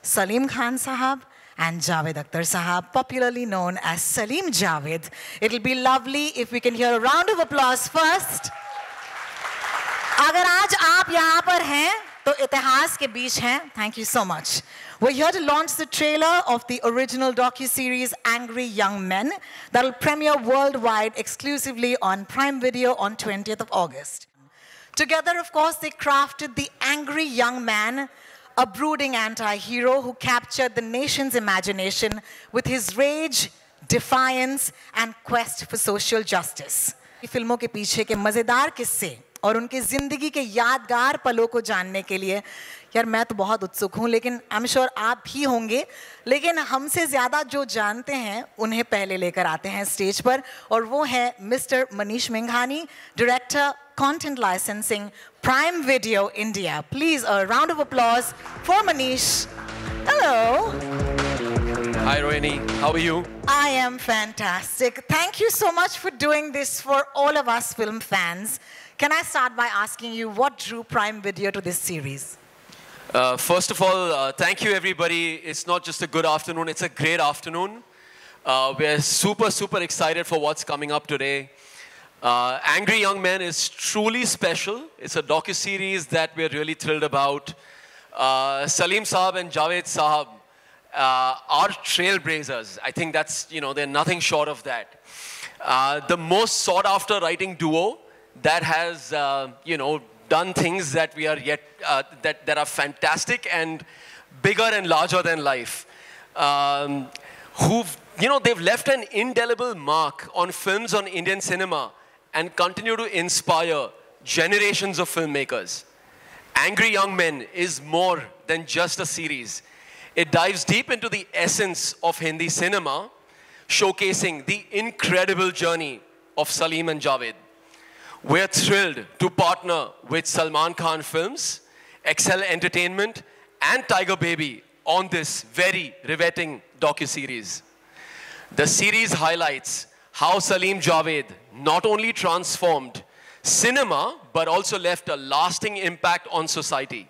Salim Khan Sahab and Javed Akhtar Sahab, popularly known as Salim Javed. It'll be lovely if we can hear a round of applause first. Agar aaj aap yahan par hain, to itihas ke beech hain. Thank you so much. We're here to launch the trailer of the original docu-series Angry Young Men that will premiere worldwide exclusively on Prime Video on 20th of August. Together, of course, they crafted the angry young man, a brooding anti-hero who captured the nation's imagination with his rage, defiance, and quest for social justice. फिल्मों के पीछे के मजेदार किस्से और उनके जिंदगी के यादगार पलों को जानने के लिए यार मैं तो बहुत उत्सुक हूँ, लेकिन आई एम श्योर आप भी होंगे, लेकिन हमसे ज़्यादा जो जानते हैं उन्हें पहले लेकर आते हैं स्टेज पर, और वो है मिस्टर मनीष मेंघानी, director Content Licensing, Prime Video India. Please, a round of applause for Manish. Hello. Hi, Rohini. How are you? I am fantastic. Thank you so much for doing this for all of us film fans. Can I start by asking you what drew Prime Video to this series? First of all, thank you, everybody. It's not just a good afternoon, it's a great afternoon. We're super, super excited for what's coming up today. Angry Young Men is truly special. It's a docu-series that we're really thrilled about. Salim Saab and Javed Saab are trailblazers. I think that's, they're nothing short of that. The most sought-after writing duo that has, done things that we are yet, that are fantastic and bigger and larger than life. They've left an indelible mark on films on Indian cinema and continue to inspire generations of filmmakers. Angry Young Men is more than just a series. It dives deep into the essence of Hindi cinema, showcasing the incredible journey of Salim and Javed. We're thrilled to partner with Salman Khan Films, Excel Entertainment, and Tiger Baby on this very riveting docu-series. The series highlights how Salim Javed not only transformed cinema, but also left a lasting impact on society.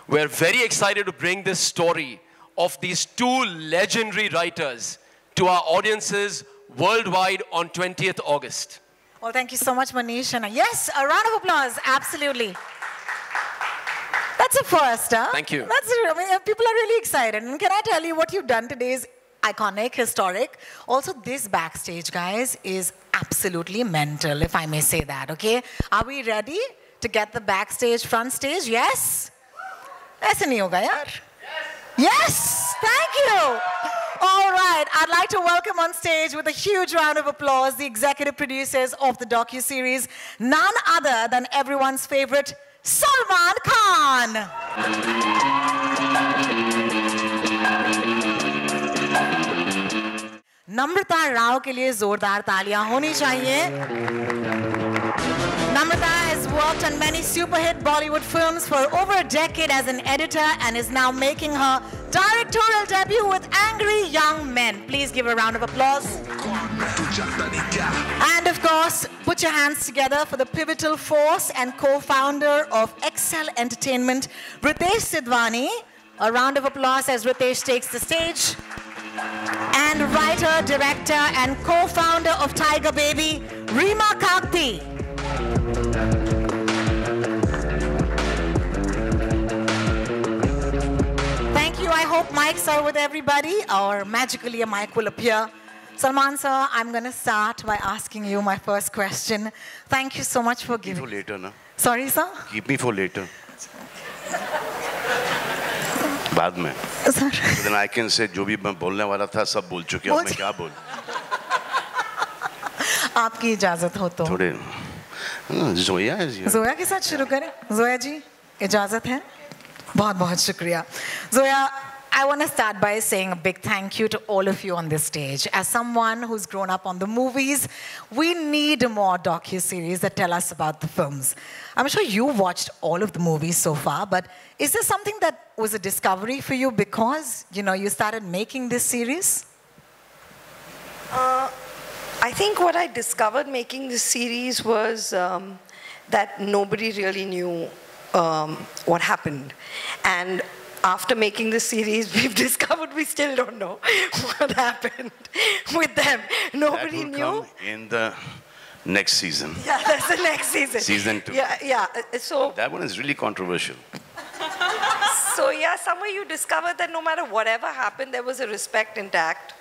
We're very excited to bring this story of these two legendary writers to our audiences worldwide on 20th August. Well, thank you so much, Manish. And yes, a round of applause, absolutely. That's a first, huh? Thank you. People are really excited. And can I tell you what you've done today is iconic, historic. Also, this backstage, guys, is absolutely mental, if I may say that, okay? Are we ready to get the backstage, front stage? Yes? ऐसे नहीं होगा यार? Yes! Thank you! All right, I'd like to welcome on stage with a huge round of applause the executive producers of the docu-series, none other than everyone's favorite, Salman Khan! नम्रता राव के लिए जोरदार तालियां होनी चाहिए. Namrata has worked on many super-hit Bollywood films for over a decade as an editor and is now making her directorial debut with Angry Young Men. Please give a round of applause. And of course, put your hands together for the pivotal force and co-founder of Excel Entertainment, Ritesh Sidhwani. A round of applause as Ritesh takes the stage. And writer, director, and co-founder of Tiger Baby, Reema Kagti. Thank you. I hope mics are with everybody, or magically a mic will appear. Salman sir, I'm going to start by asking you my first question. Thank you so much for giving... Keep me for later, na? Sorry, sir? Keep me for later. बाद में. Sir. So then I can say जो भी मैं बोलने वाला था सब बोल चुके हैं. मैं क्या बोल? आपकी इजाजत हो तो. थोड़े जोया है जी. जोया के साथ शुरू करें. जोया जी, इजाजत है. बहुत बहुत शुक्रिया. Zoya, I want to start by saying a big thank you to all of you on this stage. As someone who's grown up on the movies, we need more docu-series that tell us about the films. I'm sure you watched all of the movies so far, but is there something that was a discovery for you because, you started making this series? I think what I discovered making this series was that nobody really knew what happened. And after making this series, we've discovered we still don't know what happened with them. Nobody That will knew. come in the next season. Yeah, that's the next season. Season 2. Yeah. So, That one is really controversial. somewhere you discovered that no matter whatever happened, there was a respect intact.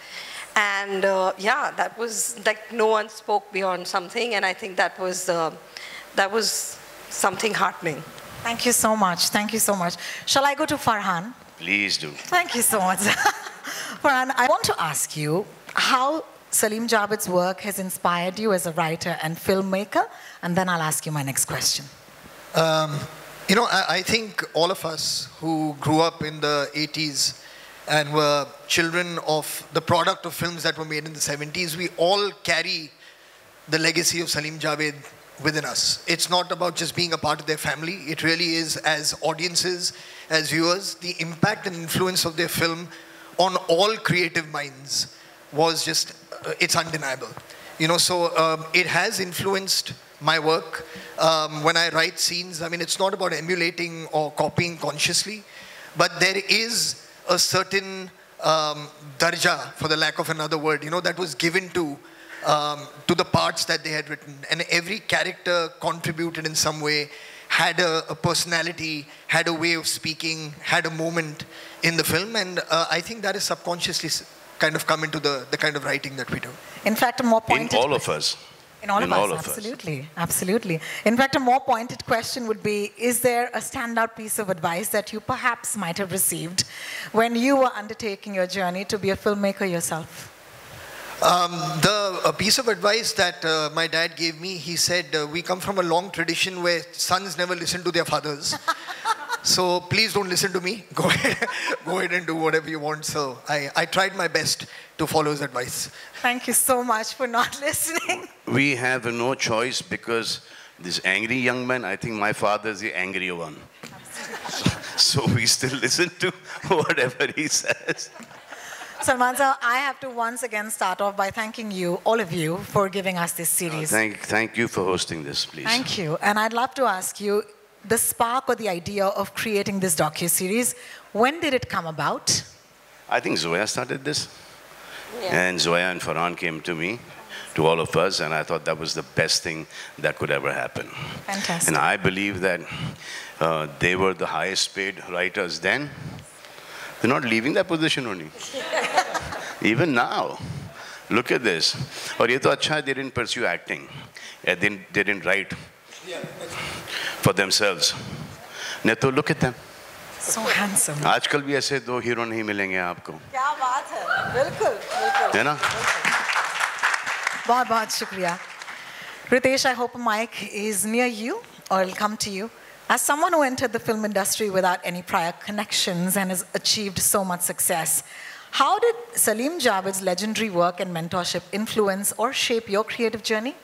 And that was like no one spoke beyond something. And I think that was something heartening. Thank you so much. Thank you so much. Shall I go to Farhan? Please do. Thank you so much. Farhan, I want to ask you how Salim Javid's work has inspired you as a writer and filmmaker, and then I'll ask you my next question. I think all of us who grew up in the 80s and were children of the product of films that were made in the 70s, we all carry the legacy of Salim Javed within us. It's not about just being a part of their family. It really is, as audiences, as viewers, the impact and influence of their film on all creative minds was just, it's undeniable. So it has influenced my work. When I write scenes, it's not about emulating or copying consciously, but there is a certain darja, for the lack of another word, that was given to the parts that they had written. And every character contributed in some way, had a personality, had a way of speaking, had a moment in the film. And I think that is subconsciously kind of come into the kind of writing that we do. In fact, a more pointed... In all of us. In all of us, absolutely. Absolutely. In fact, a more pointed question would be, is there a standout piece of advice that you perhaps might have received when you were undertaking your journey to be a filmmaker yourself? A piece of advice that my dad gave me, he said, we come from a long tradition where sons never listen to their fathers. So please don't listen to me. Go ahead and do whatever you want. So I tried my best to follow his advice. Thank you so much for not listening. We have no choice because this angry young man, I think my father is the angry one. So we still listen to whatever he says. Salman sir, I have to once again start off by thanking you, all of you, for giving us this series. Thank you for hosting this, please. Thank you. And I'd love to ask you, the spark or the idea of creating this docu-series, when did it come about? I think Zoya started this. Yeah. And Zoya and Farhan came to me, to all of us, and I thought that was the best thing that could ever happen. Fantastic. And I believe that they were the highest paid writers then. They're not leaving that position only. Even now. Look at this. और ये तो अच्छा है, they didn't pursue acting. They didn't write for themselves. नहीं तो look at them. So handsome. आजकल भी ऐसे दो हीरो नहीं मिलेंगे आपको. क्या बात है, बिल्कुल, बिल्कुल. है ना? बहुत बहुत शुक्रिया. Ritesh, I hope a mic is near you or it'll come to you. As someone who entered the film industry without any prior connections and has achieved so much success, how did Salim Javid's legendary work and mentorship influence or shape your creative journey?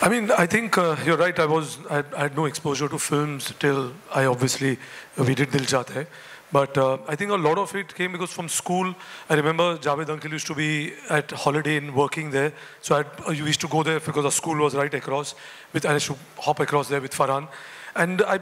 I think you're right. I had no exposure to films till we did Dil Chahta Hai. But I think a lot of it came because from school, I remember Javed uncle used to be at Holiday Inn working there. So I used to go there because our school was right across. And I used to hop across there with Farhan. And I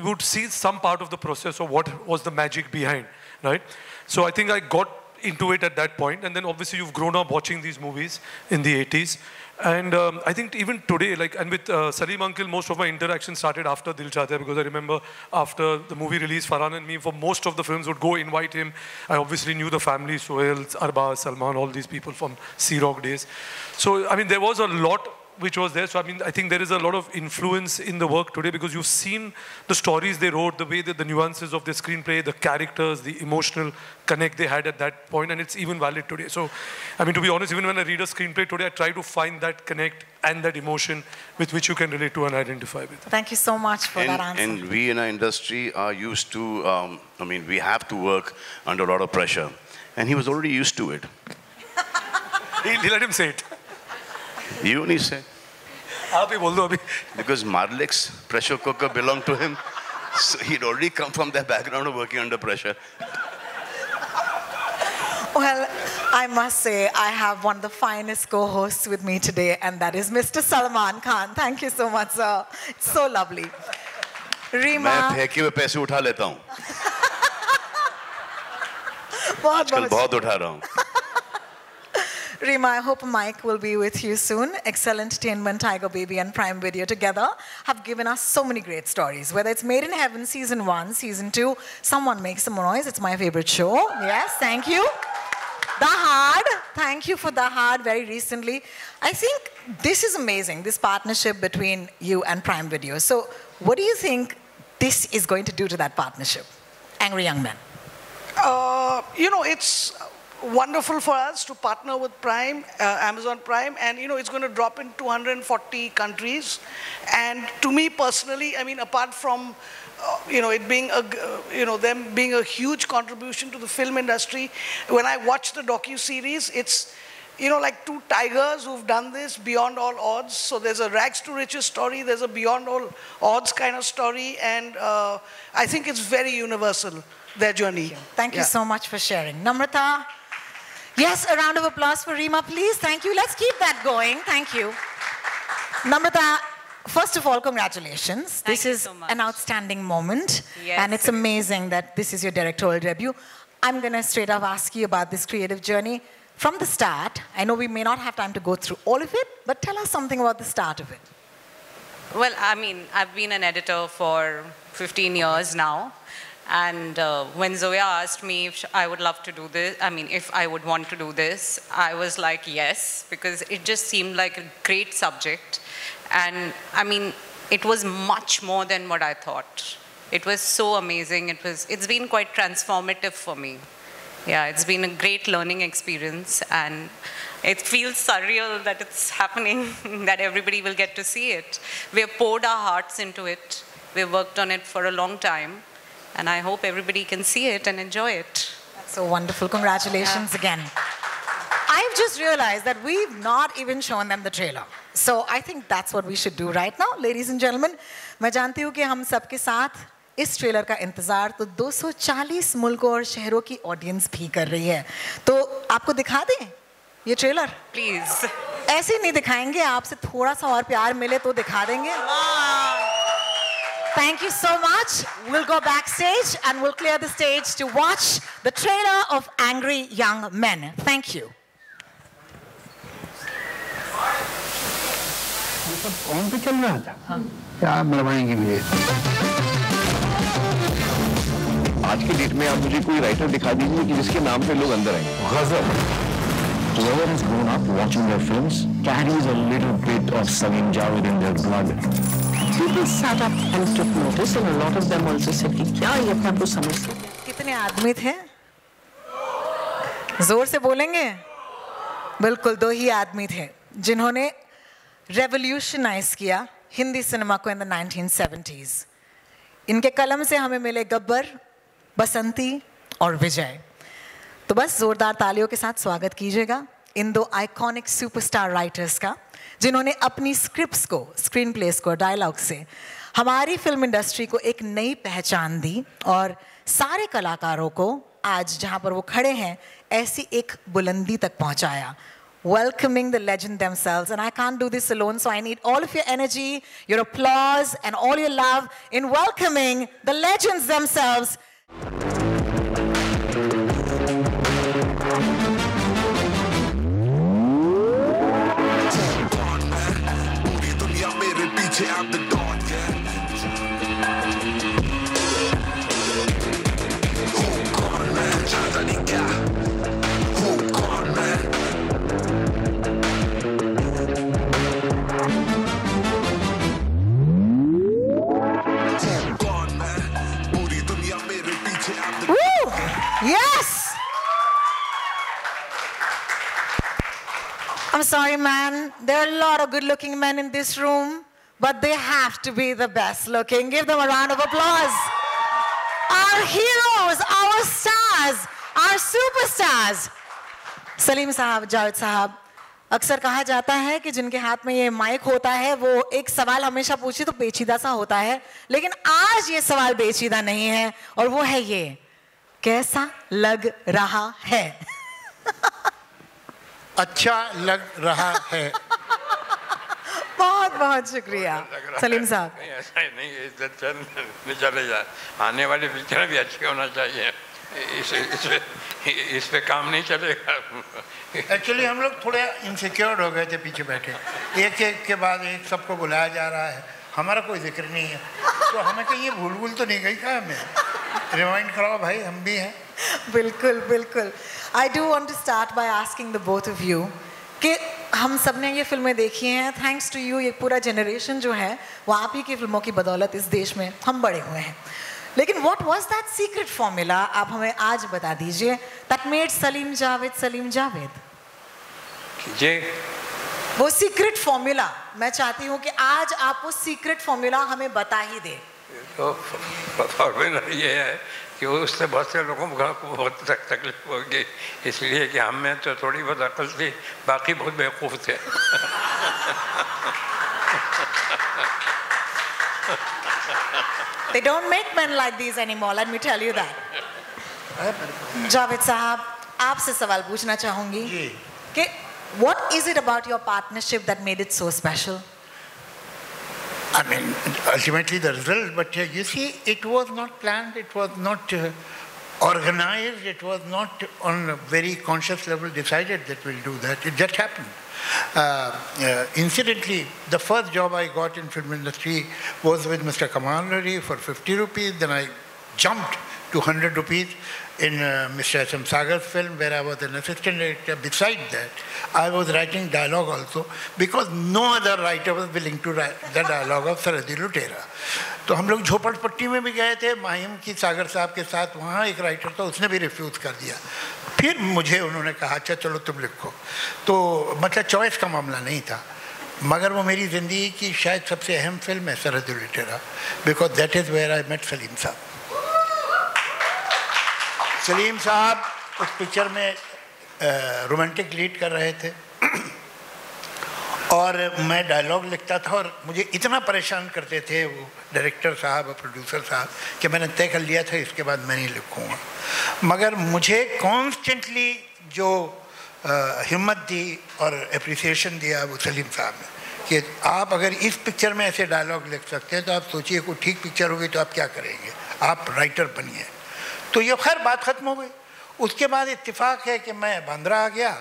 would see some part of the process of what was the magic behind, right? So I think I got into it at that point. And then obviously you've grown up watching these movies in the 80s. And I think even today, and with Salim uncle, most of my interaction started after Dil Chahta Hai, because I remember after the movie release, Farhan and me, for most of the films, would go invite him. I obviously knew the family, Sohail, Arbaz, Salman, all these people from Sea Rock days. So, there was a lot which was there. So, I think there is a lot of influence in the work today because you've seen the stories they wrote, the way that the nuances of the screenplay, the characters, the emotional connect they had at that point, and it's even valid today. So, to be honest, even when I read a screenplay today, I try to find that connect and that emotion with which you can relate to and identify with. Thank you so much for that answer. And we in our industry are used to, we have to work under a lot of pressure. And he was already used to it. He let him say it. You only say. Because Marlik's pressure cooker belonged to him. So he'd already come from that background of working under pressure. Well, I must say, I have one of the finest co-hosts with me today, and that is Mr. Salman Khan. Thank you so much, sir. It's so lovely. Reema. मैं फेंके हुए पैसे उठा लेता हूँ. आजकल बहुत उठा रहा हूँ. Reema, I hope Mike will be with you soon. Excel Entertainment, Tiger Baby and Prime Video together have given us so many great stories. Whether it's Made in Heaven Season 1, Season 2, Someone Make Some Noise, it's my favorite show. Yes, thank you. The Hard, thank you for The Hard very recently. I think this is amazing, this partnership between you and Prime Video. So what do you think this is going to do to that partnership? Angry Young Men. You know, it's wonderful for us to partner with Prime, Amazon Prime, and you know, it's going to drop in 240 countries. And to me personally, I mean, apart from you know, it being a, you know, them being a huge contribution to the film industry, when I watch the docu-series, it's, you know, like two tigers who've done this beyond all odds. So there's a rags to riches story, there's a beyond all odds kind of story, and I think it's very universal, their journey. Thank you so much for sharing. Namrata. Yes, a round of applause for Reema, please. Thank you. Let's keep that going. Thank you. Namrata, first of all, congratulations. This is an outstanding moment. Yes, and it's amazing that this is your directorial debut. I'm going to straight up ask you about this creative journey. From the start, I know we may not have time to go through all of it, but tell us something about the start of it. Well, I mean, I've been an editor for 15 years now. And when Zoya asked me if I would love to do this, I mean, if I would want to do this, I was like, yes, because it just seemed like a great subject. And I mean, it was much more than what I thought. It was so amazing. It's been quite transformative for me. Yeah, it's been a great learning experience, and it feels surreal that it's happening, that everybody will get to see it. We've poured our hearts into it. We've worked on it for a long time. And I hope everybody can see it and enjoy it. That's so wonderful. Congratulations again. I've just realized that we've not even shown them the trailer. So I think that's what we should do right now. Ladies and gentlemen, मैं जानती हूँ कि हम सबके साथ इस trailer का इंतजार तो 240 मुल्कों और शहरों की ऑडियंस भी कर रही है. तो आपको दिखा दें ये ट्रेलर? Please. ऐसे नहीं दिखाएंगे, आपसे थोड़ा सा और प्यार मिले तो दिखा देंगे. Thank you so much. We'll go backstage and we'll clear the stage to watch the trailer of Angry Young Men. Thank you. कौन पे चल रहा था? क्या मरवाएंगे मुझे? आज की डेट में आप मुझे कोई राइटर दिखा दीजिए कि जिसके नाम पे लोग अंदर आएंगे. गजब. Whoever has grown up watching their films carries a little bit of Salim Javed in their blood. People sat up and took notice, and a lot of them also said कि क्या ये अपना कुछ समझते हैं? कितने आदमी थे? जोर से बोलेंगे? बिल्कुल 2 ही आदमी थे जिन्होंने रेवोल्यूशनाइज किया हिंदी सिनेमा को in the 1970s. इनके कलम से हमें मिले गब्बर, बसंती और विजय. तो बस जोरदार तालियों के साथ स्वागत कीजिएगा इन 2 आइकॉनिक सुपरस्टार राइटर्स का, जिन्होंने अपनी स्क्रिप्ट्स को, स्क्रीन प्लेस को, डायलॉग से हमारी फिल्म इंडस्ट्री को एक नई पहचान दी और सारे कलाकारों को आज जहां पर वो खड़े हैं ऐसी एक बुलंदी तक पहुंचाया. Welcoming the legend themselves, and I can't do this alone, so I need all of your energy, your applause, and all your love in welcoming the legends themselves. I'm the dawn, yeah. Who gone, man? Tanzania. Who gone, man? Who gone, man? Puri duniya mere piche. I'm the Woo! Yes! I'm sorry, man. There are a lot of good-looking men in this room, but they have to be the best looking. Give them a round of applause. Our heroes, our stars, our superstars. Salim साहब, जावेद साहब, अक्सर कहा जाता है कि जिनके हाथ में ये माइक होता है वो एक सवाल हमेशा पूछे तो पेचीदा सा होता है, लेकिन आज ये सवाल पेचीदा नहीं है और वो है ये, कैसा लग रहा है? अच्छा लग रहा है. बहुत बहुत शुक्रिया सलीम साहब. नहीं ऐसा ही नहीं, इज्जत चले जाए, आने वाली पिक्चर भी अच्छी होना चाहिए. इस पे काम नहीं चलेगा। एक्चुअली हम लोग थोड़े इनसिक्योर हो गए थे पीछे बैठे, एक एक के बाद एक सबको बुलाया जा रहा है, हमारा कोई जिक्र नहीं है, तो हमें कहीं ये भूल तो नहीं गई क्या? हमें रिमाइंड कराओ भाई, हम भी हैं। बिल्कुल बिल्कुल। I do want to start by asking the both of you कि हम सब ने ये फिल्में देखी हैं, थैंक्स टू यू, ये पूरा जनरेशन जो है वो आप ही की फिल्मों की बदौलत इस देश में हम बड़े हुए हैं। लेकिन what was that secret formula, आप हमें आज बता दीजिए, दैट मेड सलीम जावेद। जी, वो सीक्रेट फॉर्मूला मैं चाहती हूँ कि आज आप वो सीक्रेट फॉर्मूला हमें बता ही दे। तो फॉर्मूला ये है कि उससे बहुत से लोगों को बहुत तकलीफ होगी, इसलिए कि हम में तो थोड़ी बहुत अकल थी, बाकी बहुत बेवकूफ़ थे। They don't make men like these anymore, let me tell you that. Javed साहब, आपसे सवाल पूछना चाहूंगी कि what is it about your partnership that made it so special? I mean, ultimately the result, but you see, it was not planned, it was not organized, it was not on a very conscious level decided that we'll do that. It just happened. Incidentally, the first job I got in film industry was with Mr. Kamal Lari for 50 rupees. Then I jumped to 100 rupees in Mr. S.M. Sagar's film, where I was an assistant director. Besides that, I was writing dialogue also, because no other writer was willing to write the dialogue of Sarhadi Lutera. तो हम लोग झोपड़पट्टी में भी गए थे माहिम की सागर साहब के साथ, वहाँ एक राइटर था, उसने भी रिफ्यूज़ कर दिया। फिर मुझे उन्होंने कहा अच्छा चलो तुम लिखो, तो मतलब चॉइस का मामला नहीं था, मगर वो मेरी ज़िंदगी की शायद सबसे अहम फिल्म है Sarhad Lutera, because that is where I met Salim साहब। सलीम साहब उस पिक्चर में रोमांटिक लीड कर रहे थे और मैं डायलॉग लिखता था, और मुझे इतना परेशान करते थे वो डायरेक्टर साहब और प्रोड्यूसर साहब कि मैंने तय कर लिया था इसके बाद मैं नहीं लिखूँगा। मगर मुझे कॉन्स्टेंटली जो हिम्मत दी और एप्रिसिएशन दिया वो सलीम साहब ने कि आप अगर इस पिक्चर में ऐसे डायलॉग लिख सकते हैं तो आप सोचिए कोई ठीक पिक्चर होगी तो आप क्या करेंगे, आप राइटर बनिए। तो ये खैर बात ख़त्म हो गई। उसके बाद इत्तेफाक है कि मैं बांद्रा आ गया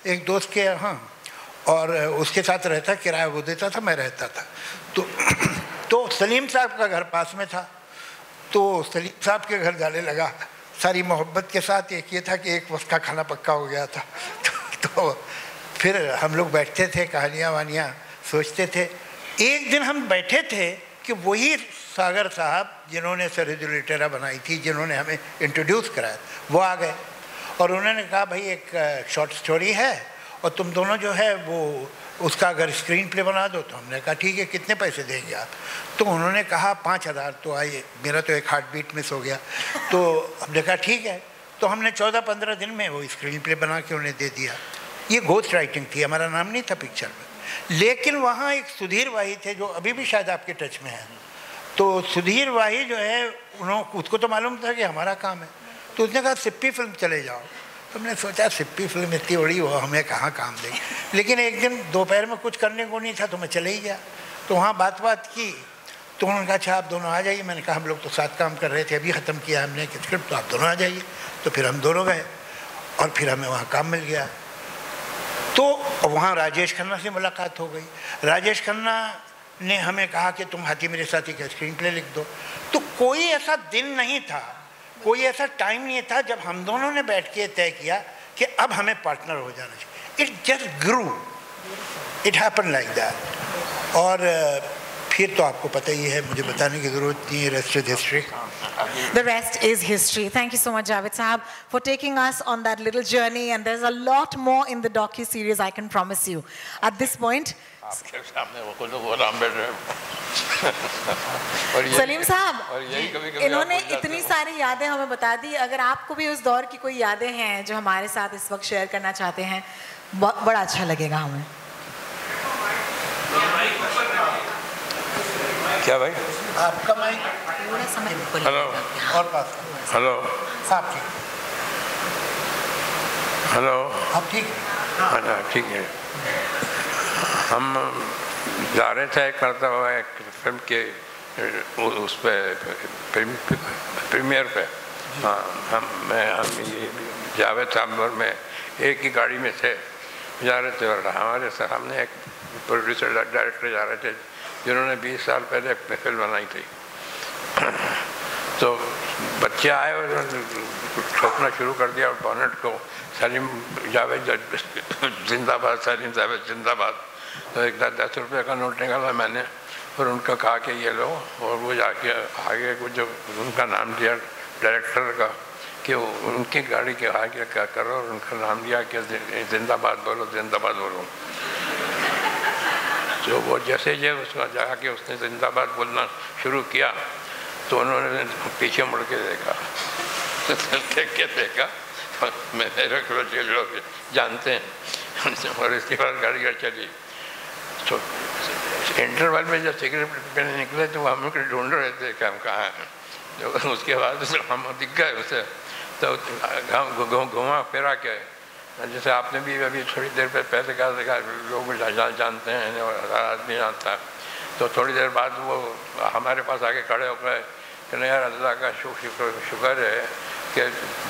एक दोस्त के यहाँ, और उसके साथ रहता, किराया वो देता था, मैं रहता था। तो सलीम साहब का घर पास में था, तो सलीम साहब के घर जाने लगा सारी मोहब्बत के साथ। एक ये था कि एक वक्त का खाना पक्का हो गया था। तो फिर हम लोग बैठते थे, कहानियाँ वानियाँ सोचते थे। एक दिन हम बैठे थे कि वही सागर साहब जिन्होंने सरहद लुटेरा बनाई थी, जिन्होंने हमें इंट्रोड्यूस कराया, वो आ गए और उन्होंने कहा भाई एक शॉर्ट स्टोरी है और तुम दोनों जो है वो उसका अगर स्क्रीन प्ले बना दो। तो हमने कहा ठीक है, कितने पैसे देंगे आप? तो उन्होंने कहा 5000। तो आइए, मेरा तो एक हार्ट बीट मिस हो गया। तो हमने कहा ठीक है। तो हमने 14-15 दिन में वो स्क्रीन प्ले बना के उन्हें दे दिया। ये घोस्ट राइटिंग थी, हमारा नाम नहीं था पिक्चर में। लेकिन वहाँ एक सुधीर वाही थे जो अभी भी शायद आपके टच में हैं। तो सुधीर वाही जो है उसको तो मालूम था कि हमारा काम है, तो उसने कहा सिप्पी फिल्म चले जाओ। तो हमने सोचा सिप्पी फिल्म इतनी बड़ी हो, हमें कहाँ काम देगी। लेकिन एक दिन दोपहर में कुछ करने को नहीं था तो मैं चले ही गया। तो वहाँ बात की, तो उन्होंने कहा अच्छा आप दोनों आ जाइए। मैंने कहा हम लोग तो साथ काम कर रहे थे, अभी ख़त्म किया हमने स्क्रिप्ट, तो आप दोनों आ जाइए। तो फिर हम दोनों गए और फिर हमें वहाँ काम मिल गया। तो वहाँ राजेश खन्ना से मुलाकात हो गई। राजेश खन्ना ने हमें कहा कि तुम हाथी मेरे साथी का स्क्रीन प्ले लिख दो। तो कोई ऐसा दिन नहीं था, कोई ऐसा टाइम नहीं था जब हम दोनों ने बैठ के तय किया कि अब हमें पार्टनर हो जाना चाहिए। It just grew, it happen like that. और फिर तो आपको पता ही है, मुझे बताने की ज़रूरत नहीं है, rest is history. The rest is history. Thank you so much, Javed Sahab, for taking us on that little journey. And there's a lot more in the docu-series, I can promise you. At this point, Salim साहब, इन्होंने इतनी सारी यादें हमें बता दी। अगर आपको भी उस दौर की कोई यादें हैं जो हमारे साथ इस वक्त शेयर करना चाहते हैं, बड़ा अच्छा लगेगा हमें। क्या भाई? आपका माइक पूरा समय बिल्कुल। हेलो और पास। हेलो साहब ठीक। हेलो आप ठीक हैं? हाँ ठीक है। हम जा रहे थे करता हुआ एक फिल्म के उस पे प्रीमियर पे, हाँ हम ये जावेद साहब और मैं एक ही गाड़ी में थे, जा रहे थे और हमारे सामने एक प्रोड्यूसर डायरेक्टर जा रहे थे जिन्होंने 20 साल पहले एक फिल्म बनाई थी। तो बच्चे आए और ठोकना शुरू कर दिया और बॉनेट को, सलीम जावेद जिंदाबाद, सलीम जावेद जिंदाबाद। तो एक 10 रुपये का नोट निकाला मैंने और उनका कहा कि ये लो, और वो जाके आगे को जो उनका नाम दिया डायरेक्टर का कि उनकी गाड़ी के आगे क्या करो, और उनका नाम दिया कि जिंदाबाद बोलो, जिंदाबाद बोलो। तो वो जैसे उसका जाके उसने जिंदाबाद बोलना शुरू किया तो उन्होंने पीछे मुड़ के देखा, तो देख के देखा मेरे लोग जानते हैं, और इसके बाद गाड़ी चली। तो इंटरवल में जब सिगरेट पीने निकले तो हम लोग ढूंढ रहे थे कि हम कहाँ हैं। तो उसके बाद हम दिख गए उसे, तो घुमा फिरा के, जैसे आपने भी अभी थोड़ी देर पहले कहा लोग जानते हैं और आदमी जानता है। तो थोड़ी देर बाद वो हमारे पास आके खड़े हो गए कि नहीं यार, अल्लाह का शुक्र है कि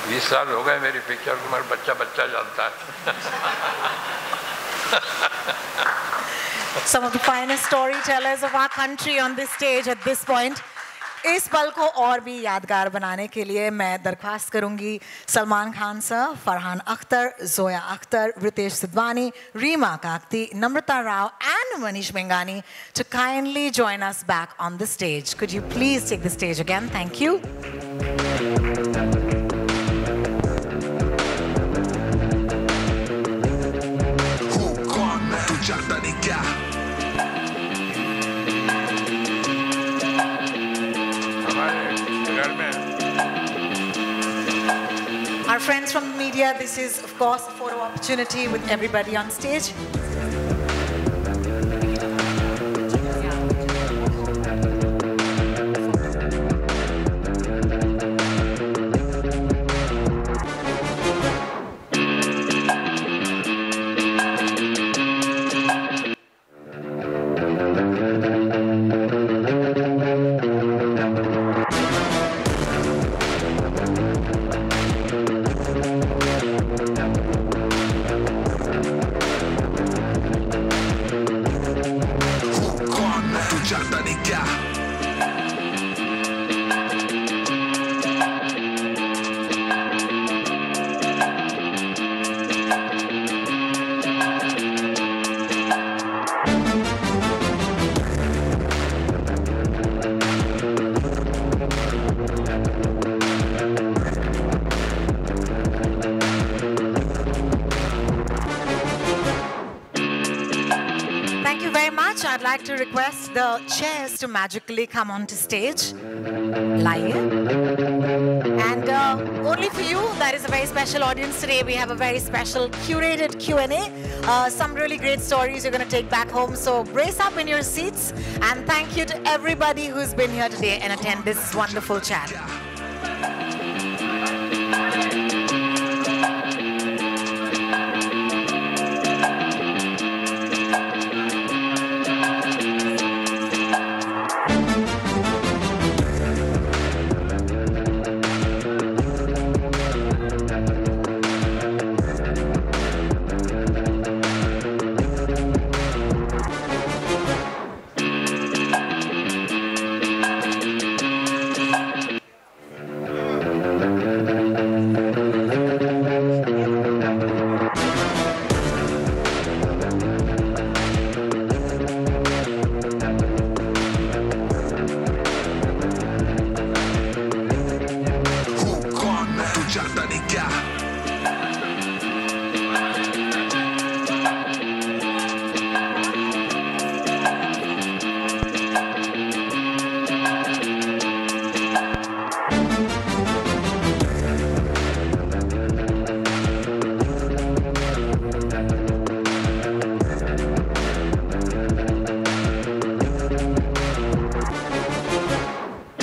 20 साल हो गए मेरी पिक्चर को, मेरा बच्चा जानता है। Some of the finest storytellers of our country on this stage at this point. इस पल को और भी यादगार बनाने के लिए मैं दरख्वास्त करूंगी Salman Khan sir, Farhan Akhtar, Zoya Akhtar, Ritesh Sidhwani, Reema Kagti, Namrata Rao and Manish Mengani to kindly join us back on the stage. Could you please take the stage again? Thank you. Our friends from the media, this is of course a photo opportunity with everybody on stage. I'd like to request the chairs to magically come onto stage. Live. And only for you, that is a very special audience today. We have a very special curated Q&A. Some really great stories you're going to take back home. So brace up in your seats. And thank you to everybody who's been here today and attend this wonderful chat.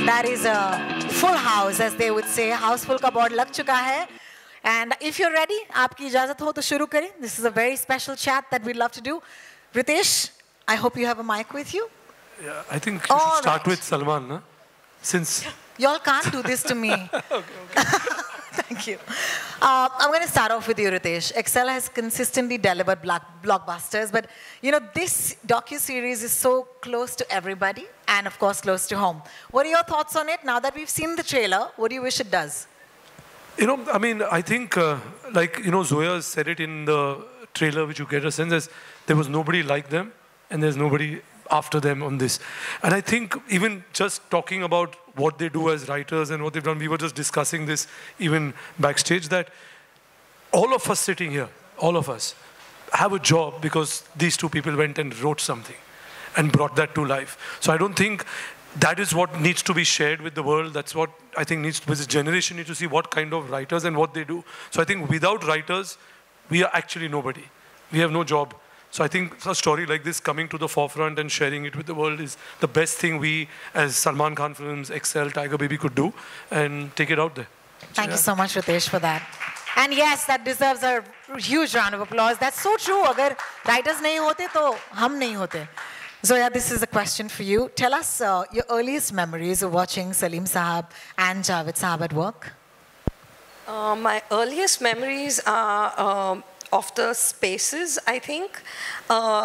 That is a full house, as they would say. Houseful का board लग चुका है. And if you're ready, आपकी इजाज़त हो तो शुरू करें. This is a very special chat that we'd love to do. Ritesh, I hope you have a mic with you. Yeah, I think you should start with Salman, na? Since Y'all can't do this to me. Thank you. I'm going to start off with you, Ritesh. Excel has consistently delivered blockbusters, but you know this docu-series is so close to everybody and, of course, close to home. What are your thoughts on it now that we've seen the trailer? What do you wish it does? You know, I mean, I think, like, you know, Zoya said it in the trailer, which you get a sense as there was nobody like them, and there's nobody after them on this. And I think even just talking about what they do as writers and what they've done, we were just discussing this even backstage, that all of us sitting here, all of us, have a job because these two people went and wrote something and brought that to life. So I don't think that is what needs to be shared with the world. That's what I think needs to be. This generation needs to see what kind of writers and what they do. So I think without writers, we are actually nobody. We have no job. So I think a story like this coming to the forefront and sharing it with the world is the best thing we, as Salman Khan Films, Excel, Tiger Baby could do, and take it out there. Thank you so much, Ritesh, for that. And yes, that deserves a huge round of applause. That's so true. Agar writers nahi hote, to hum nahi hote. Zoya, this is a question for you. Tell us your earliest memories of watching Salim Sahab and Javed Sahab at work. My earliest memories are of the spaces, I think.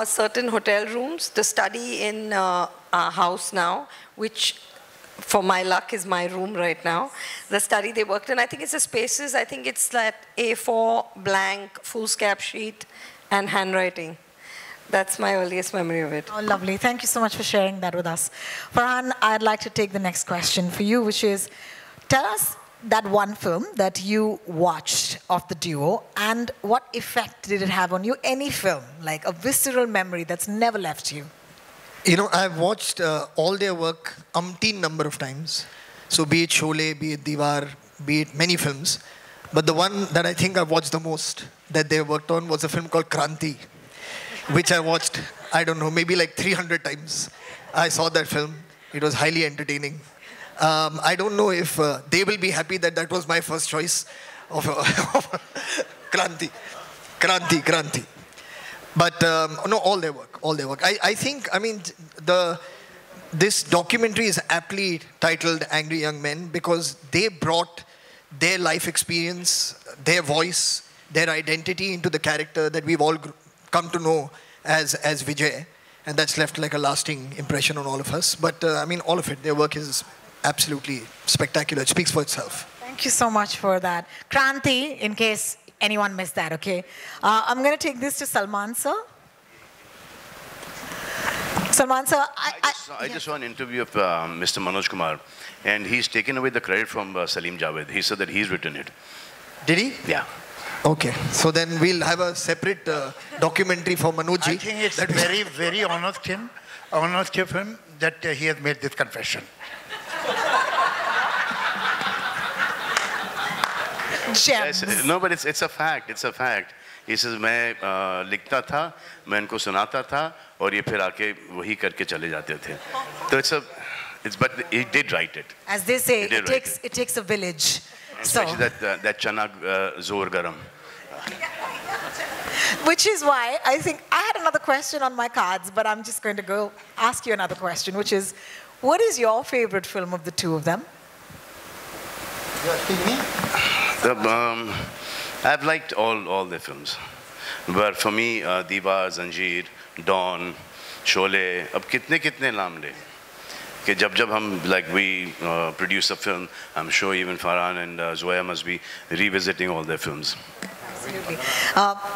Certain hotel rooms, the study in our house now, which for my luck is my room right now. The study they worked in, I think it's the spaces, I think it's that A4 blank foolscap sheet and handwriting. That's my earliest memory of it. Oh, lovely. Thank you so much for sharing that with us. Farhan, I'd like to take the next question for you, which is, tell us that one film that you watched of the duo and what effect did it have on you? Any film, like a visceral memory that's never left you. You know, I've watched all their work umpteen number of times. So be it Sholay, be it Diwar, be it many films. But the one that I think I've watched the most that they worked on was a film called Kranti, which I watched, I don't know, maybe like 300 times. I saw that film. It was highly entertaining. I don't know if they will be happy that that was my first choice of Kranti. But no, all their work. I think, I mean, this documentary is aptly titled Angry Young Men because they brought their life experience, their voice, their identity into the character that we've all come to know as Vijay. And that's left like a lasting impression on all of us. But I mean, all of it, their work is absolutely spectacular. It speaks for itself. Thank you so much for that. Kranti, in case anyone missed that, okay? I'm going to take this to Salman, sir. Salman, sir, I just saw an interview of Mr. Manoj Kumar, and he's taken away the credit from Salim Javed. He said that he's written it. Did he? Yeah. Okay, so then we'll have a separate documentary for Manojji. I think it's very, very honest of him that he has made this confession. Gems. No, but it's a fact. It's a fact. He says, मैं लिखता था, मैं इनको सुनाता था, और ये फिर आके वही करके चले जाते थे. So but he did write it. As they say, it takes a village. Especially that chana zor garam. Which is why I think I had another question on my cards, but I'm just going to go ask you another question, which is, what is your favorite film of the two of them? You're asking me? I've liked all their films. But for me, Diva, Zanjeer, Dawn, Sholay, अब कितने नाम ले? कि जब हम, like, we produce a film, I'm sure even Farhan and Zoya must be revisiting all their films. Absolutely.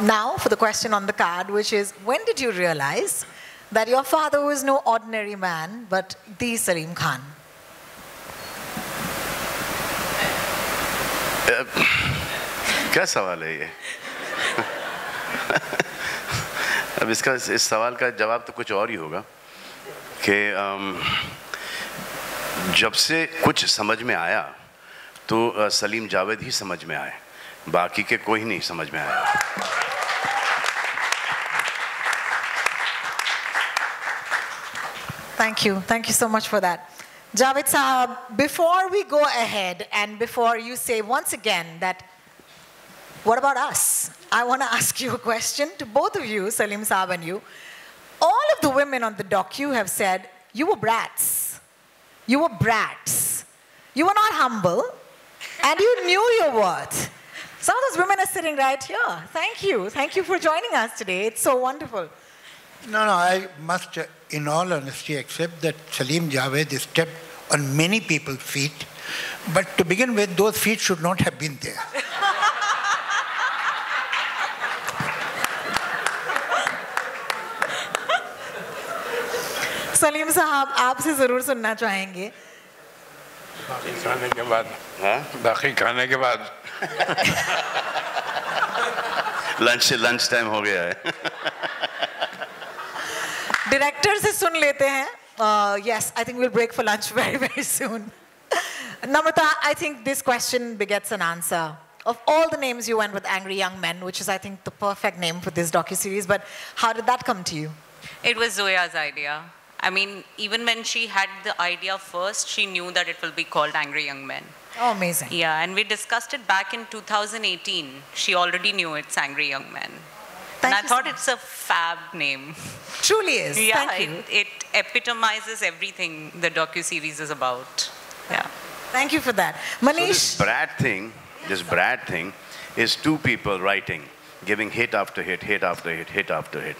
Now for the question on the card, which is, when did you realize that your father was no ordinary man, but the Salim Khan? क्या सवाल है ये? अब इस सवाल का जवाब तो कुछ और ही होगा कि जब से कुछ समझ में आया तो सलीम जावेद ही समझ में आए, बाकी के कोई नहीं समझ में आया. Thank you so much for that. Javed Sahab, before we go ahead and before you say once again that, what about us? I want to ask you a question to both of you, Salim Sahab and you. All of the women on the docu have said, you were brats. You were brats. You were not humble, and you knew your worth. Some of those women are sitting right here. Thank you. Thank you for joining us today. It's so wonderful. No, I must, in all honesty, accept that Salim Javed stepped on many people's feet, but to begin with, those feet should not have been there. Salim साहब आपसे जरूर सुनना चाहेंगे. बाकी खाने के बाद, बाकी खाने के बाद लंच टाइम हो गया है. डायरेक्टर से सुन लेते हैं. Yes, I think we'll break for lunch very, very soon. Namrata, I think this question begets an answer. Of all the names you went with Angry Young Men, which is, I think, the perfect name for this docuseries, but how did that come to you? It was Zoya's idea. I mean, even when she had the idea first, she knew that it will be called Angry Young Men. Oh, amazing. Yeah, and we discussed it back in 2018. She already knew it's Angry Young Men. Thank and you I thought so it's a fab name. Truly is. Yeah, Thank you. it epitomizes everything the docuseries is about. Yeah. Thank you for that. Manish? So this Brad thing is two people writing, giving hit after hit, hit after hit, hit after hit.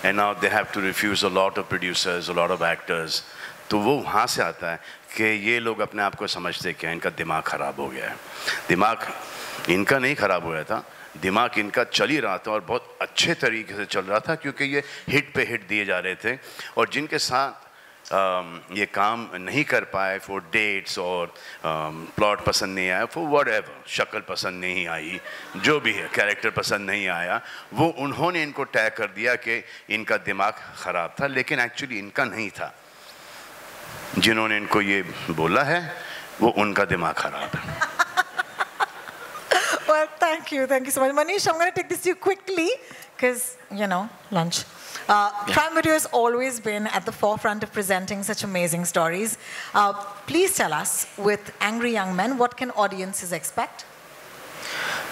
And now they have to refuse a lot of producers, a lot of actors. तो वो वहाँ से आता है कि ये लोग अपने आप को समझते हैं कि इनका दिमाग खराब हो गया है. दिमाग इनका नहीं खराब हुआ था, दिमाग इनका चल ही रहा था और बहुत अच्छे तरीके से चल रहा था क्योंकि ये हिट पे हिट दिए जा रहे थे. और जिनके साथ ये काम नहीं कर पाए फॉर डेट्स और प्लॉट पसंद नहीं आया फॉर व्हाटएवर, शक्ल पसंद नहीं आई, जो भी है, कैरेक्टर पसंद नहीं आया, वो उन्होंने इनको टैग कर दिया कि इनका दिमाग ख़राब था, लेकिन एक्चुअली इनका नहीं था. जिन्होंने इनको ये बोला है वो उनका दिमाग ख़राब है. Well, thank you so much. Manish, I'm going to take this to you quickly because, lunch. Prime Video has always been at the forefront of presenting such amazing stories. Please tell us, with Angry Young Men, what can audiences expect?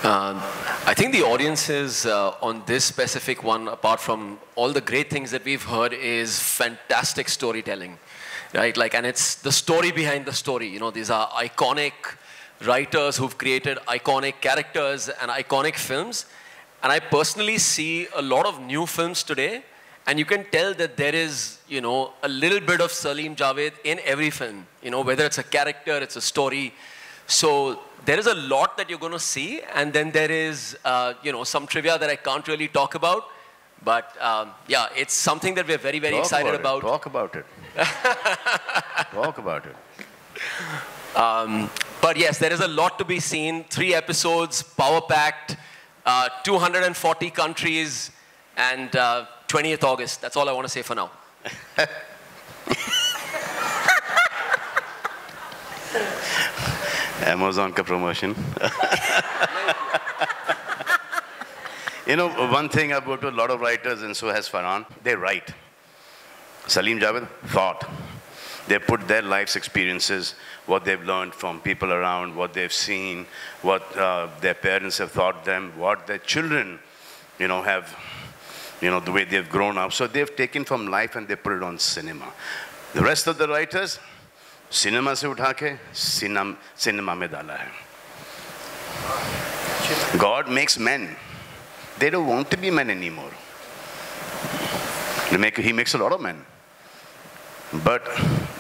I think the audiences on this specific one, apart from all the great things that we've heard, is fantastic storytelling, right? And it's the story behind the story. These are iconic writers who've created iconic characters and iconic films. And I personally see a lot of new films today, and you can tell that there is, a little bit of Salim Javed in every film, whether it's a character, it's a story. So there is a lot that you're going to see, and then there is, some trivia that I can't really talk about. But yeah, it's something that we're very, very excited about. Talk about it. Talk about it. But yes, there is a lot to be seen. 3 episodes, power-packed, 240 countries, and 20th August. That's all I want to say for now. Amazon ka promotion. One thing I've worked with a lot of writers, and so has Farhan, they write. Salim Javed thought. They put their life's experiences, what they've learned from people around, what they've seen, what their parents have taught them, what their children, have, the way they've grown up. So they've taken from life and they put it on cinema. The rest of the writers, cinema se utha ke cinema mein dala hai. God makes men. They don't want to be men anymore. He makes a lot of men. But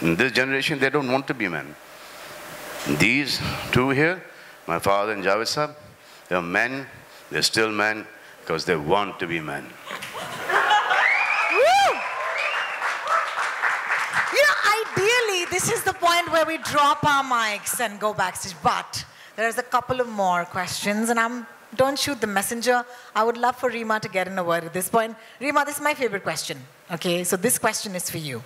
in this generation, they don't want to be men. These two here, my father and Javed Sahab, they're men, they're still men, because they want to be men. Ideally, this is the point where we drop our mics and go backstage. But there's a couple of more questions, and don't shoot the messenger. I would love for Reema to get in a word at this point. Reema, this is my favorite question. Okay, so this question is for you.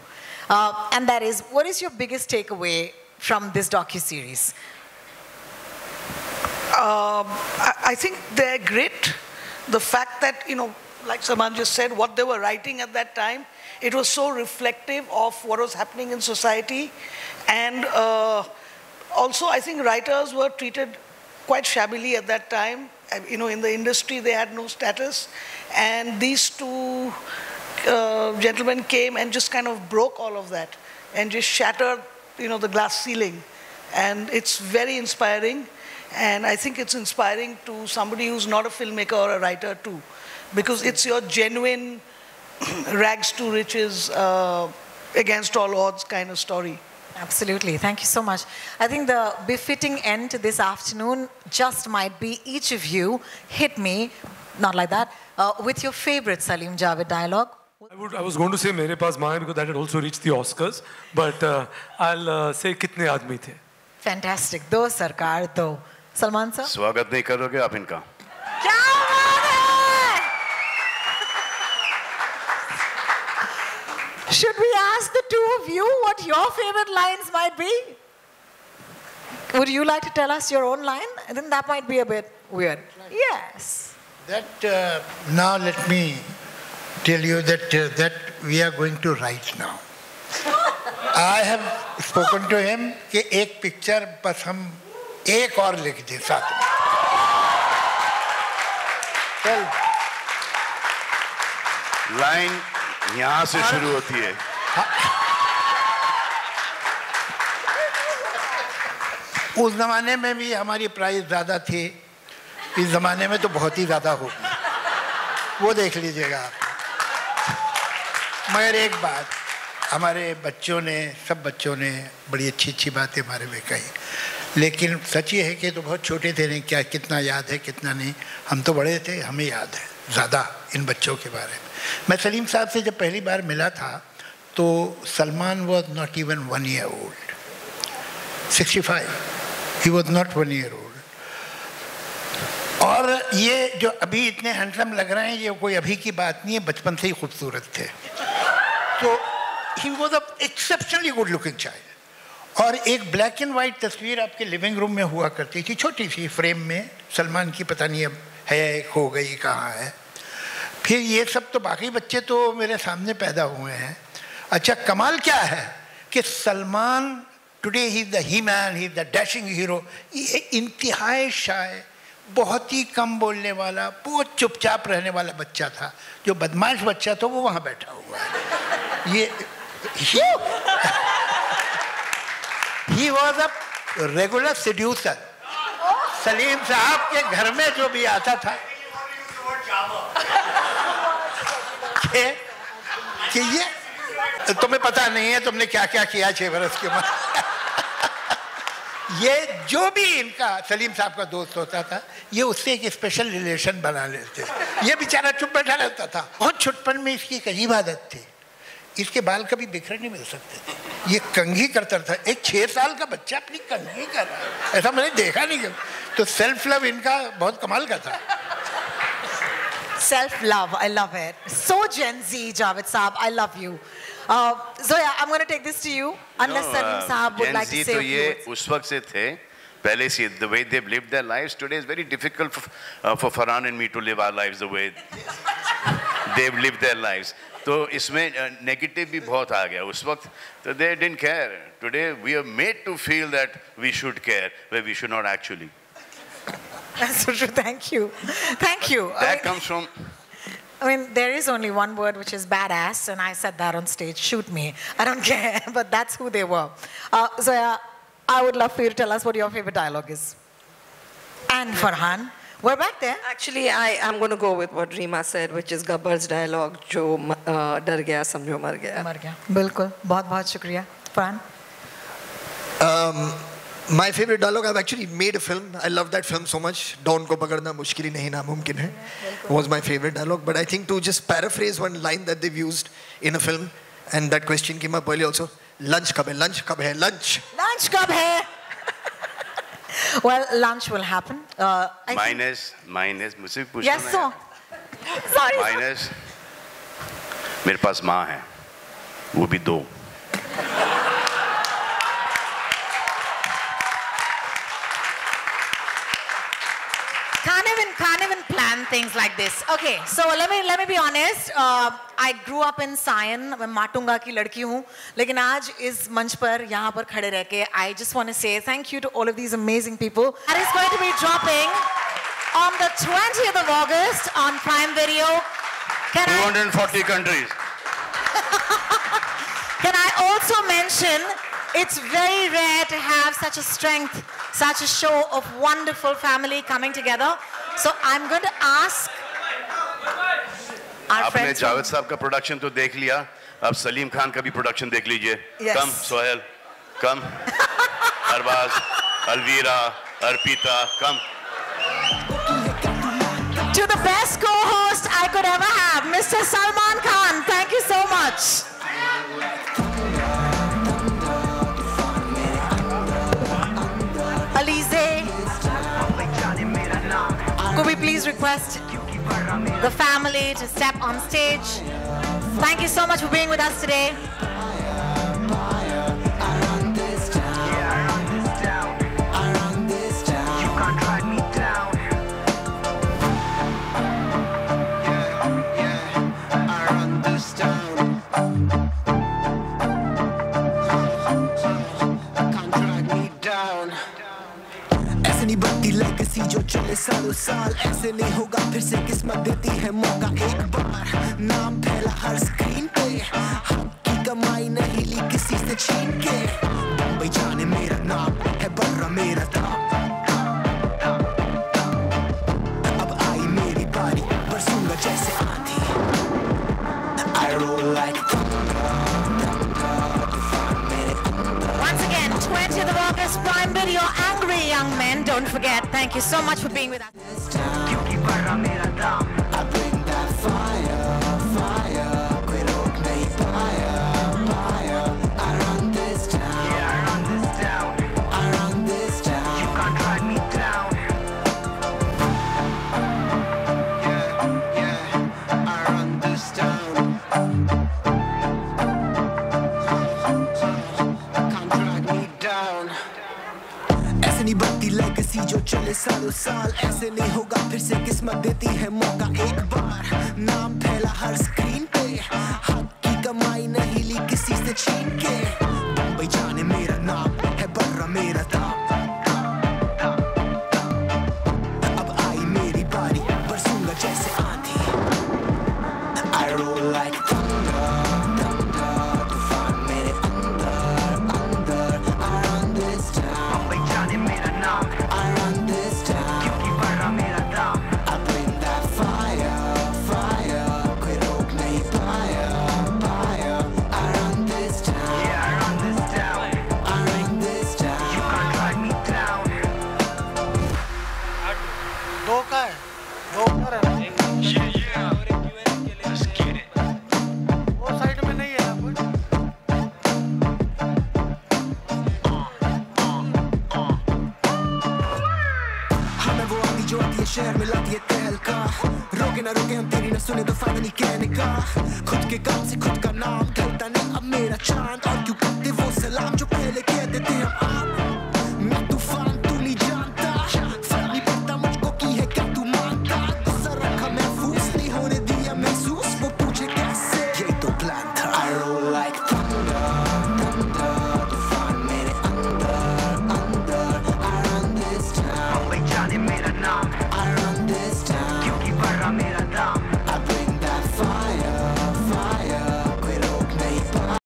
And that is, what is your biggest takeaway from this docuseries? I think their grit, the fact that, like Salman just said, what they were writing at that time, it was so reflective of what was happening in society. And also, I think writers were treated quite shabbily at that time. In the industry, they had no status. And these two gentlemen came and just kind of broke all of that and just shattered, the glass ceiling And it's very inspiring. And I think it's inspiring to somebody who's not a filmmaker or a writer too, because it's your genuine rags to riches, against all odds kind of story. Absolutely. Thank you so much. I think the befitting end to this afternoon just might be each of you hit me, not like that, with your favorite Salim Javed dialogue. I was going to say मेरे पास माँ है because that had also reached the Oscars, but I'll say कितने आदमी थे. Fantastic. दो सरकार दो. Salman sir? स्वागत नहीं करोगे आप इनका? क्या बात है? Should we ask the two of you what your favorite lines might be? Would you like to tell us your own line? I think that might be a bit weird. Yes. That now let me tell you that we are going to write now. I have spoken to him कि एक picture बस हम एक और लिख दें साथ में. चल. लाइन यहाँ से शुरू होती है. उस जमाने में भी हमारी प्राइस ज़्यादा थी. इस जमाने में तो बहुत ही ज़्यादा होगी. वो देख लीजिएगा आप. मगर एक बात, हमारे बच्चों ने, सब बच्चों ने बड़ी अच्छी अच्छी बातें हमारे में कही, लेकिन सच ये है कि तो बहुत छोटे थे, नहीं क्या कितना याद है कितना नहीं. हम तो बड़े थे, हमें याद है ज़्यादा इन बच्चों के बारे में. मैं सलीम साहब से जब पहली बार मिला था तो Salman was not even 1 year old. 65. He was not 1 year old. और ये जो अभी इतने हैंडसम लग रहे हैं, ये कोई अभी की बात नहीं है, बचपन से ही खूबसूरत थे. तो he was a exceptionally good looking child. और एक ब्लैक एंड वाइट तस्वीर आपके लिविंग रूम में हुआ करती थी, छोटी सी फ्रेम में, सलमान की, पता नहीं अब है खो गई कहाँ है. फिर ये सब तो बाकी बच्चे तो मेरे सामने पैदा हुए हैं. अच्छा कमाल क्या है कि Salman today he is the he man, he is the dashing hero. ये इंतहाई शाय, बहुत ही कम बोलने वाला, बहुत चुपचाप रहने वाला बच्चा था. जो बदमाश बच्चा था वो वहाँ बैठा हुआ है. ये He was a regular seducer. Salim साहब के घर में जो भी आता था कि ये तुम्हें पता नहीं है तुमने क्या क्या किया 6 बरस के बाद. ये जो भी इनका सलीम साहब का दोस्त होता था, ये उससे एक स्पेशल रिलेशन बना लेते. ये बेचारा चुप बैठा रहता था. बहुत छुटपन में इसकी एक अजीब आदत थी, इसके बाल कभी बिखरे नहीं मिल सकते थे. ये कंघी करता था. एक 6 साल का बच्चा अपनी कंघी कर रहा है, ऐसा मैंने देखा नहीं. तो सेल्फ लव इनका बहुत कमाल का था. Self love, I love it. So Gen Z, Javed Saab, I love you. Zoya, I'm going to take this to you. Unless Salim Saab would like to say a few words. तो ये उस वक्त से थे, पहले से. The way they've lived their lives today is very difficult for Farhan and me to live our lives the way they've lived their lives. तो इसमें नेगेटिव भी बहुत आ गया उस वक्त. तो they didn't care. Today we are made to feel that we should care, where we should not actually. That's so true. Thank you. Thank you. That comes from... I mean, there is only one word, which is badass, and I said that on stage. Shoot me. I don't care, but that's who they were. Zoya, I would love for you to tell us what your favorite dialogue is. And Farhan, we're back there. Actually, I'm going to go with what Reema said, which is Gabbar's dialogue, जो डर गया समझो मर गया. मर गया. बिल्कुल. बहुत बहुत शुक्रिया. Farhan? My favorite dialogue, I've actually made a film. I love that film so much. Dawn ko pagadna mushkil hi nahi namumkin hai was my favorite dialogue. But I think to just paraphrase one line that they've used in a film, and that question came up earlier also, lunch kab hai, lunch kab hai, lunch. Lunch kab hai? Well, lunch will happen. Minus, मुझसे भी पूछना. Yes, so. Sorry. Minus, मेरे पास माँ है, वो भी 2. Can't even plan things like this. Okay, so let me be honest. I grew up in Sion. मैं माटुंगा की लड़की हूँ. लेकिन आज इस मंच पर यहाँ पर खड़े रह के, I just want to say thank you to all of these amazing people. That is going to be dropping on the 20th of August on Prime Video. 240 countries. Can I also mention It's very rare to have such a strength, such a show of wonderful family coming together. So I'm going to ask our आपने friends. Javed साहब का production तो देख लिया, अब सलीम खान का भी production देख लीजिए. Yes. Come, Sohail. Come. Arbaaz, Alvira, Arpita, come. To the best co-host I could ever have, Mr. Salman Khan. Thank you so much. Alize, could we please request the family to step on stage? Thank you so much for being with us today. नहीं बनती legacy जो चले सालों साल, ऐसे नहीं होगा फिर से किस्मत देती है मौका एक बार. नाम फैला हर स्क्रीन पे, हक की कमाई नहीं ली किसी से छीन के. बम्बई जाने मेरा नाम है, बर्रा मेरा दाम. अब आई मेरी बारी, बरसूंगा जैसे आंधी. I roll like Once again, 20th of August, Prime Video, Angry Young Men. Don't forget, thank you so much for being with us. I bring that fire, fire. कोई रोक नहीं पाया, पाया. I run this town, yeah, I run this town. I run this town, you can't drag me down. Yeah, yeah, I run this town. Can't drag me down. ऐसे नहीं बनती legacy जो चले सालों साल, ऐसे नहीं होगा फिर से किस्मत देती है मौका एक बार. नाम फैला हर स्क्रीन पे, हक की कमाई नहीं ली किसी से छीन के. बम्बई जाने मेरा नाम है, बर्रा मेरा दाम. अब आई मेरी बारी, बरसूंगा जैसे आंधी. I roll like thunder, thunder. तूफान मेरे अंदर, अंदर. I run this town. Bombay जाने मेरा नाम, I run this town. क्योंकि बर्रा मेरा दाम. I bring that fire, fire. कोई रोक नहीं पाया, पाया. I run this town, yeah, I run this town. I run this town, you can't drag me down. दो का है, दो उधर है. वो साइड में नहीं है ना कुछ. हमें वो आती जो आती है शहर में लाती है तहलका. रोके ना रोके हम तेरी ना सुने तो फायदा नहीं कहने का. खुद के काम से खुद का नाम ढलता नहीं अब मेरा चांद. और क्यों करते वो सलाम जो पहले कहते थे हम आम.